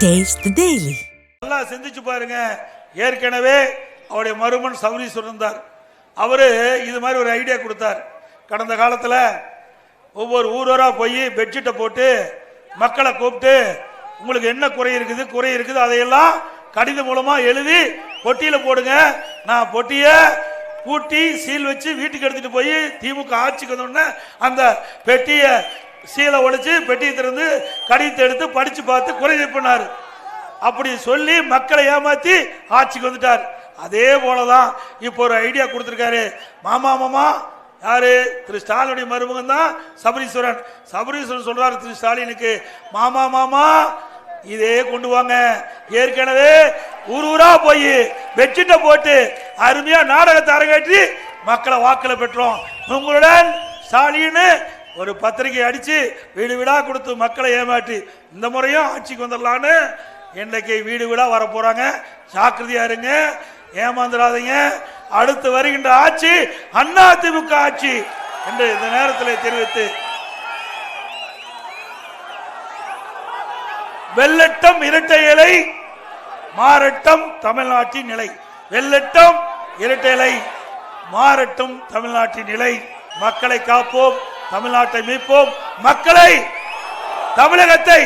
Taste the Daily. நல்லா சிந்திச்சு பாருங்க. ஏற்கனவே அவருடைய மருமன் சபரீஸ்வரன் இருந்தார். அவரு இது மாதிரி ஒரு ஐடியா கொடுத்தார். கடந்த காலத்துல ஒவ்வொரு ஊரா போய் பெட்ஷீட்டை போட்டு மக்களை கூப்பிட்டு உங்களுக்கு என்ன குறை இருக்குது அதையெல்லாம் கடிதம் மூலமா எழுதி பொட்டியில போடுங்க. நான் பொட்டிய பூட்டி சீல் வச்சு வீட்டுக்கு எடுத்துட்டு போய் திமுக ஆட்சிக்கு வந்தோடனே அந்த பெட்டிய சீலை ஒழிச்சு பெட்டியை திறந்து கடிதத்தை எடுத்து படிச்சு பார்த்து குறை பண்ணார். அப்படி சொல்லி மக்களை ஏமாத்தி ஆட்சிக்கு வந்துட்டார். அதே போலதான் இப்போ ஒரு ஐடியா கொடுத்திருக்காரு. மாமா யாரு? திரு ஸ்டாலினுடைய மருமகன் தான் சபரீஸ்வரன். சபரீஸ்வரன் சொல்றாரு திரு ஸ்டாலினுக்கு, மாமா இதே கொண்டு வாங்க. ஏற்கனவே ஊரா போய் பெட்ஷீட்டை போட்டு அருமையா நாடகத்தை அரங்கேற்றி மக்களை வாக்களை பெற்றோம். உங்களுடன் ஸ்டாலின் ஒரு பத்திரிகை அடிச்சு வீடு வீடா கொடுத்து மக்களை ஏமாற்றி இந்த முறையும் ஆட்சிக்கு வந்துடலான்னு இன்றைக்கு வீடு வீடா வர போறாங்க. ஜாக்கிரதையா இருங்க, ஏமாந்துடாதீங்க. அடுத்து வருகின்ற ஆட்சி அதிமுக ஆட்சி என்று இந்த நேரத்தில் தெரிவித்து, வெள்ளட்டம் இரட்டை இலை மாறட்டம் தமிழ்நாட்டின் நிலை. வெள்ளட்டம் இரட்டை இலை மாறட்டும் தமிழ்நாட்டின் நிலை. மக்களை காப்போம், தமிழ்நாட்டை மீட்போம். மக்களை தமிழகத்தை